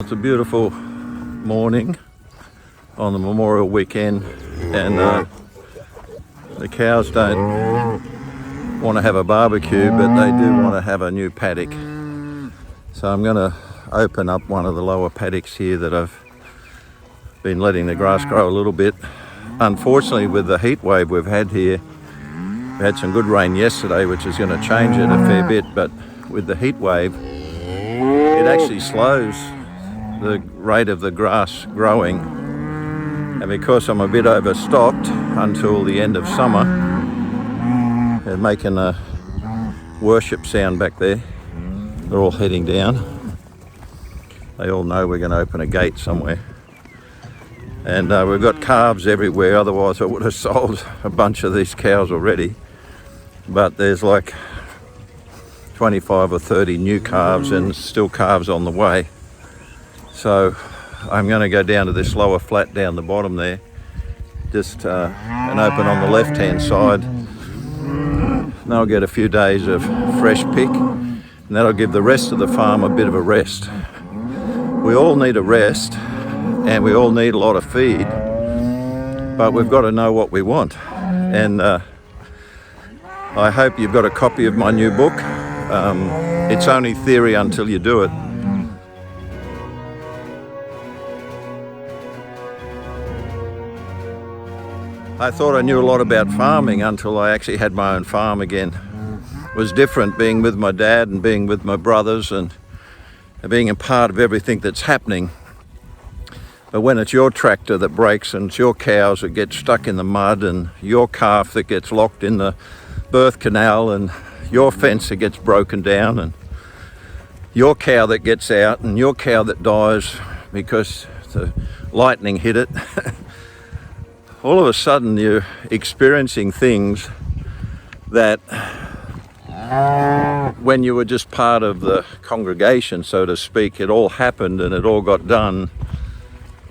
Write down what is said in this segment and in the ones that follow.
It's a beautiful morning on the Memorial Weekend, and the cows don't want to have a barbecue, but they do want to have a new paddock. So I'm going to open up one of the lower paddocks here that I've been letting the grass grow a little bit. Unfortunately, with the heat wave we've had here, we had some good rain yesterday, which is going to change it a fair bit, but with the heat wave, it actually slows the rate of the grass growing. And because I'm a bit overstocked until the end of summer, they're making a worship sound back there. They're all heading down. They all know we're going to open a gate somewhere. And we've got calves everywhere, otherwise I would have sold a bunch of these cows already. But there's like 25 or 30 new calves and still calves on the way. So I'm going to go down to this lower flat down the bottom there, just and open on the left hand side. And I'll get a few days of fresh pick, and that'll give the rest of the farm a bit of a rest. We all need a rest, and we all need a lot of feed, but we've got to know what we want. And I hope you've got a copy of my new book. It's only theory until you do it. I thought I knew a lot about farming until I actually had my own farm again. It was different being with my dad and being with my brothers and being a part of everything that's happening. But when it's your tractor that breaks and it's your cows that get stuck in the mud and your calf that gets locked in the birth canal and your fence that gets broken down and your cow that gets out and your cow that dies because the lightning hit it, all of a sudden you're experiencing things that when you were just part of the congregation, so to speak, it all happened and it all got done,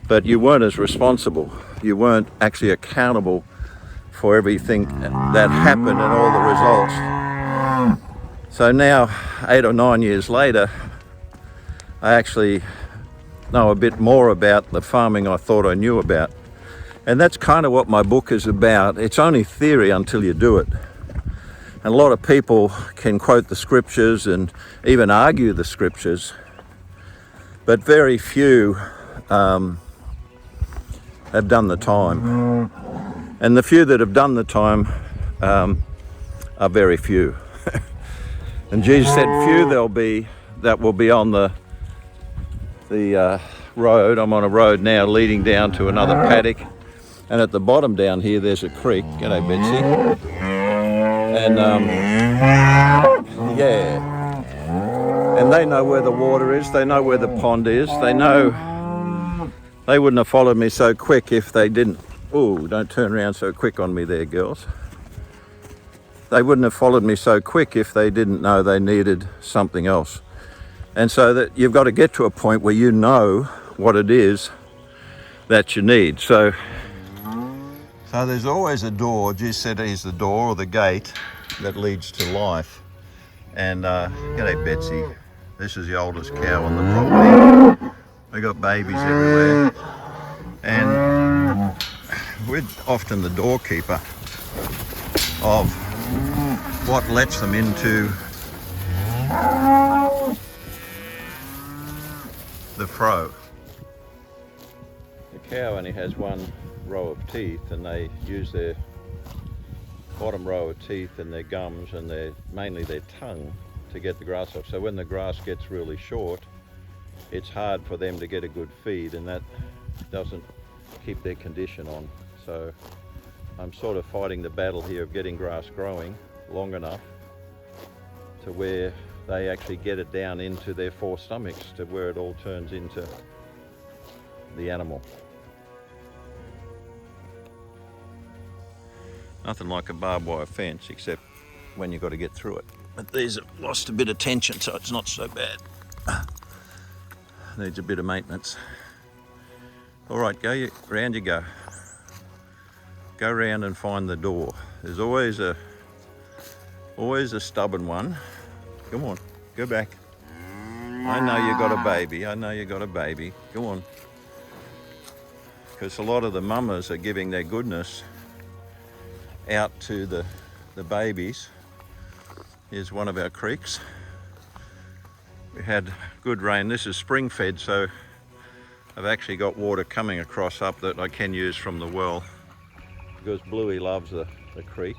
but you weren't as responsible. You weren't actually accountable for everything that happened and all the results. So now, 8 or 9 years later, I actually know a bit more about the farming I thought I knew about. And that's kind of what my book is about. It's only theory until you do it. And a lot of people can quote the scriptures and even argue the scriptures, but very few have done the time. And the few that have done the time are very few. And Jesus said, few there'll be that will be on the road. I'm on a road now leading down to another paddock. And at the bottom down here, there's a creek. G'day, Betsy. And yeah. And they know where the water is. They know where the pond is. They know they wouldn't have followed me so quick if they didn't. Ooh, don't turn around so quick on me there, girls. They wouldn't have followed me so quick if they didn't know they needed something else. And so that you've got to get to a point where you know what it is that you need. So there's always a door. Jesus said he's the door or the gate that leads to life. And g'day, Betsy. This is the oldest cow on the property. We got babies everywhere. And we're often the doorkeeper of what lets them into the fro. The cow only has one row of teeth, and they use their bottom row of teeth and their gums and mainly their tongue to get the grass off. So when the grass gets really short, it's hard for them to get a good feed, and that doesn't keep their condition on. So I'm sort of fighting the battle here of getting grass growing long enough to where they actually get it down into their four stomachs, to where it all turns into the animal. Nothing like a barbed wire fence, except when you've got to get through it. But these have lost a bit of tension, so it's not so bad. Needs a bit of maintenance. All right, round you go. Go round and find the door. There's always a stubborn one. Come on, go back. I know you got a baby. I know you got a baby. Go on. Because a lot of the mamas are giving their goodness out to the babies. Here's one of our creeks. We had good rain. This is spring fed, so I've actually got water coming across up that I can use from the well, because Bluey loves the creek.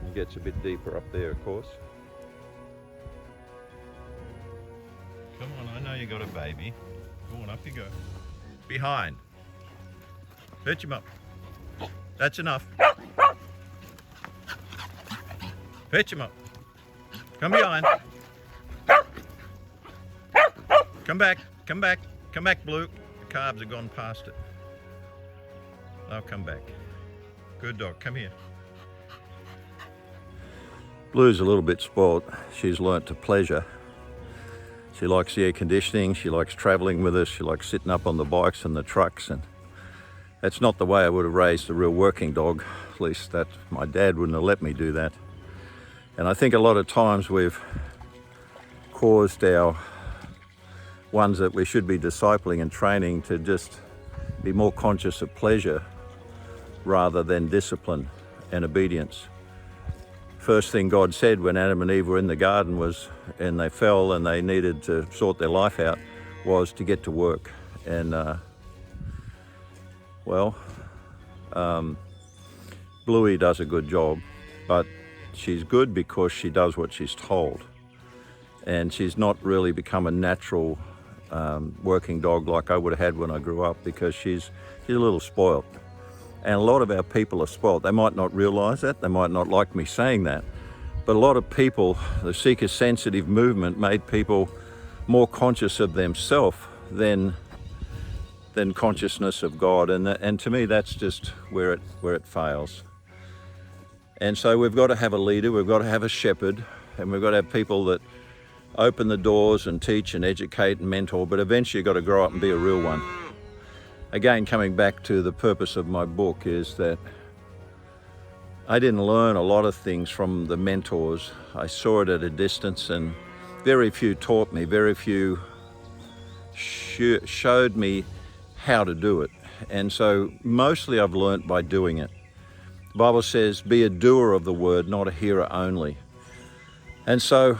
It gets a bit deeper up there, of course. Come on, I know you got a baby. Go on, up you go. Behind. Perch him up. That's enough. Perch him up. Come behind. Come back, come back, come back, Blue. The calves have gone past it. They'll come back. Good dog, come here. Blue's a little bit spoilt. She's learnt to pleasure. She likes the air conditioning, she likes travelling with us, she likes sitting up on the bikes and the trucks, and that's not the way I would have raised a real working dog. At least that my dad wouldn't have let me do that. And I think a lot of times we've caused our ones that we should be discipling and training to just be more conscious of pleasure rather than discipline and obedience. First thing God said when Adam and Eve were in the garden was, and they fell and they needed to sort their life out, was to get to work. And Bluey does a good job, but she's good because she does what she's told. And she's not really become a natural working dog like I would have had when I grew up, because she's a little spoiled. And a lot of our people are spoiled. They might not realise that, they might not like me saying that, but a lot of people, the seeker-sensitive movement made people more conscious of themselves than consciousness of God, and to me that's just where it fails. And so we've got to have a leader, we've got to have a shepherd, and we've got to have people that open the doors and teach and educate and mentor, but eventually you've got to grow up and be a real one. Again, coming back to the purpose of my book, is that I didn't learn a lot of things from the mentors. I saw it at a distance, and very few taught me, very few showed me how to do it. And so mostly I've learnt by doing it. The Bible says, be a doer of the word, not a hearer only. And so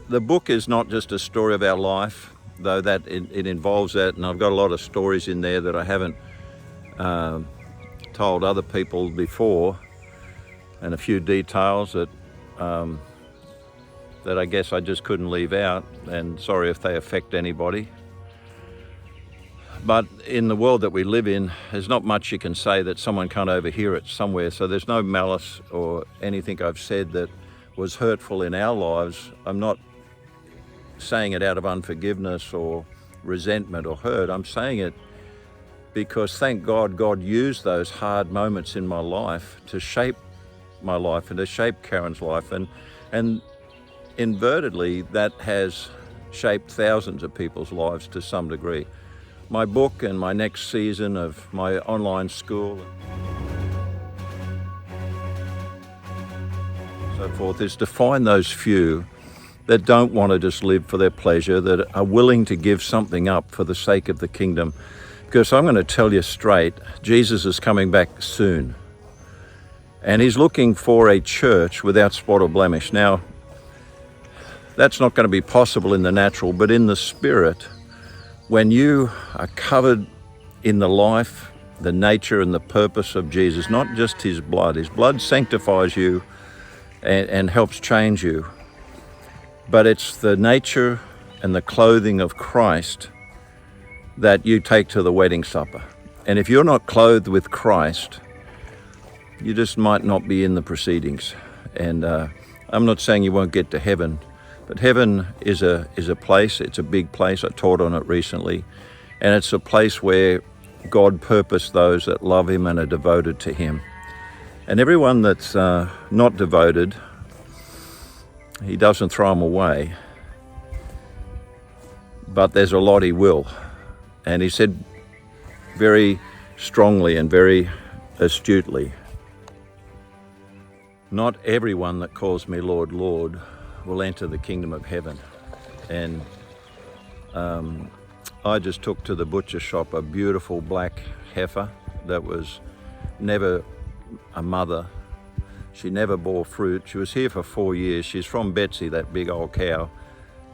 the book is not just a story of our life, though that it involves that, and I've got a lot of stories in there that I haven't told other people before, and a few details that I guess I just couldn't leave out, and sorry if they affect anybody. But in the world that we live in, there's not much you can say that someone can't overhear it somewhere, so there's no malice or anything I've said that was hurtful in our lives. I'm not saying it out of unforgiveness or resentment or hurt. I'm saying it because, thank God, God used those hard moments in my life to shape my life and to shape Karen's life, and invertedly that has shaped thousands of people's lives to some degree. My book and my next season of my online school, so forth, is to find those few that don't want to just live for their pleasure, that are willing to give something up for the sake of the kingdom. Because I'm going to tell you straight, Jesus is coming back soon. And he's looking for a church without spot or blemish. Now, that's not going to be possible in the natural, but in the spirit, when you are covered in the life, the nature and the purpose of Jesus, not just his blood sanctifies you and helps change you, but it's the nature and the clothing of Christ that you take to the wedding supper. And if you're not clothed with Christ, you just might not be in the proceedings. And I'm not saying you won't get to heaven, but heaven is a place, it's a big place. I taught on it recently. And it's a place where God purposed those that love him and are devoted to him. And everyone that's not devoted, he doesn't throw them away, but there's a lot he will. And he said very strongly and very astutely, not everyone that calls me Lord, Lord will enter the kingdom of heaven. And I just took to the butcher shop a beautiful black heifer that was never a mother. She never bore fruit. She was here for 4 years. She's from Betsy, that big old cow.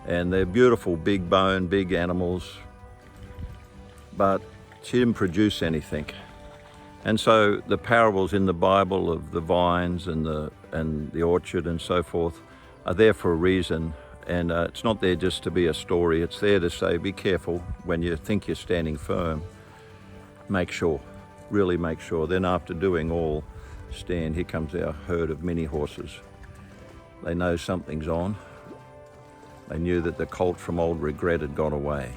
And they're beautiful, big bone, big animals. But she didn't produce anything. And so the parables in the Bible of the vines and the orchard and so forth are there for a reason. And it's not there just to be a story. It's there to say, be careful when you think you're standing firm. Make sure, really make sure. Then after doing all, stand. Here comes our herd of mini horses. They know something's on. They knew that the colt from old regret had gone away.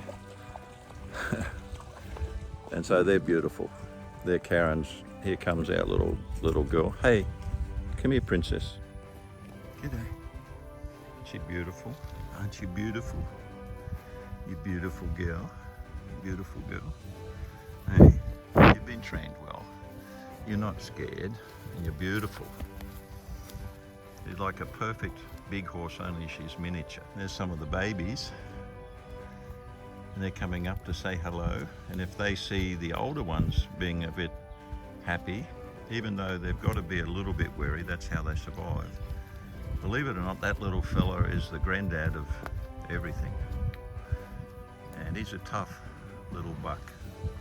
And so they're beautiful. They're Karen's. Here comes our little girl. Hey, come here, princess. G'day. Aren't you beautiful? Aren't you beautiful? You beautiful girl. Beautiful girl. Hey, you've been trained well. You're not scared, and you're beautiful. You're like a perfect big horse, only she's miniature. There's some of the babies, and they're coming up to say hello. And if they see the older ones being a bit happy, even though they've got to be a little bit wary, that's how they survive. Believe it or not, that little fella is the granddad of everything. And he's a tough little buck.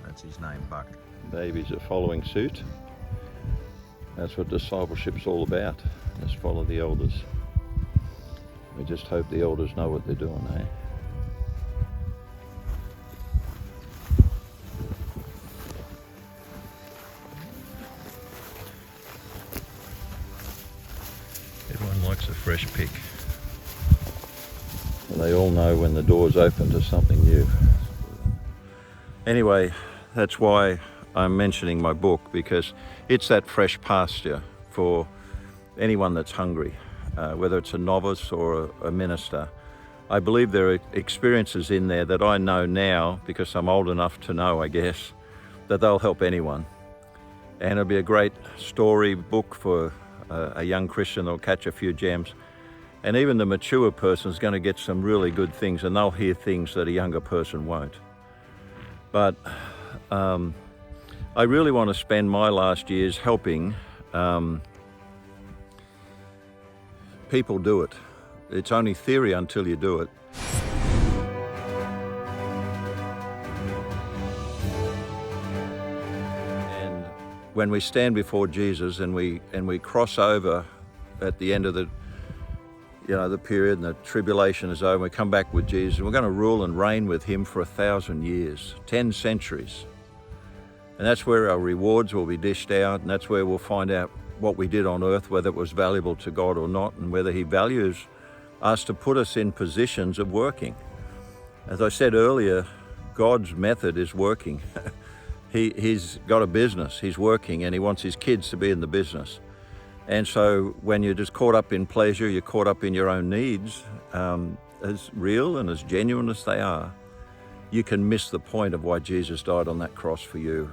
That's his name, Buck. Babies are following suit. That's what discipleship's all about. Just follow the elders. We just hope the elders know what they're doing, eh? Everyone likes a fresh pick. And they all know when the door's open to something new. Anyway, that's why I'm mentioning my book, because it's that fresh pasture for anyone that's hungry, whether it's a novice or a minister. I believe there are experiences in there that I know now, because I'm old enough to know, I guess, that they'll help anyone. And it'll be a great story book for a young Christian that'll catch a few gems. And even the mature person is going to get some really good things, and they'll hear things that a younger person won't. But I really want to spend my last years helping people do it. It's only theory until you do it. And when we stand before Jesus and we cross over at the end of the period, and the tribulation is over, we come back with Jesus, and we're going to rule and reign with him for 1,000 years, 10 centuries. And that's where our rewards will be dished out, and that's where we'll find out what we did on earth, whether it was valuable to God or not, and whether he values us to put us in positions of working. As I said earlier, God's method is working. He's got a business, he's working, and he wants his kids to be in the business. And so when you're just caught up in pleasure, you're caught up in your own needs, as real and as genuine as they are, you can miss the point of why Jesus died on that cross for you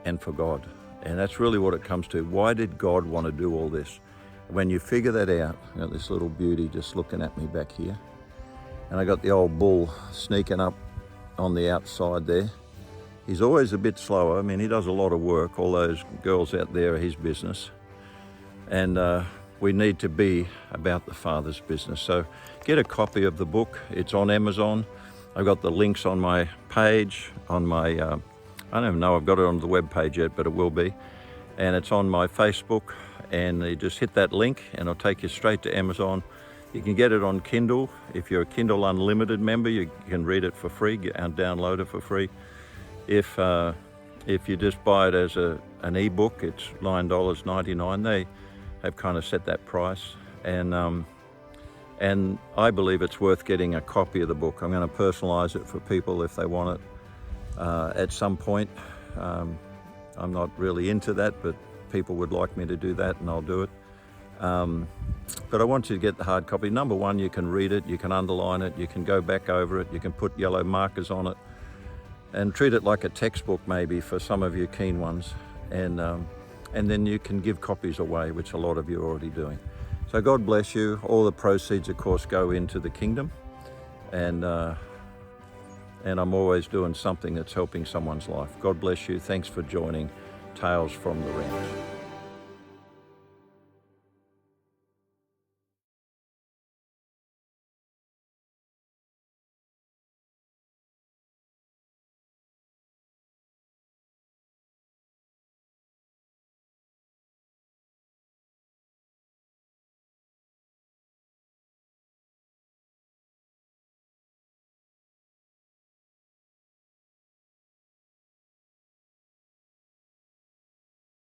and for God. And that's really what it comes to. Why did God want to do all this? When you figure that out, I got this little beauty just looking at me back here, and I got the old bull sneaking up on the outside there. He's always a bit slower. I mean, he does a lot of work. All those girls out there are his business. And we need to be about the Father's business. So get a copy of the book. It's on Amazon. I've got the links on my page, on my, I don't even know I've got it on the web page yet, but it will be. And it's on my Facebook, and you just hit that link and it'll take you straight to Amazon. You can get it on Kindle. If you're a Kindle Unlimited member, you can read it for free and download it for free. If you just buy it as an ebook, it's $9.99. They have kind of set that price, and I believe it's worth getting a copy of the book. I'm going to personalize it for people if they want it at some point. I'm not really into that, but people would like me to do that, and I'll do it. But I want you to get the hard copy. Number one, you can read it, you can underline it, you can go back over it, you can put yellow markers on it, and treat it like a textbook maybe for some of you keen ones. And and then you can give copies away, which a lot of you are already doing. So God bless you. All the proceeds, of course, go into the kingdom, and I'm always doing something that's helping someone's life. God bless you. Thanks for joining Tales from the Ranch.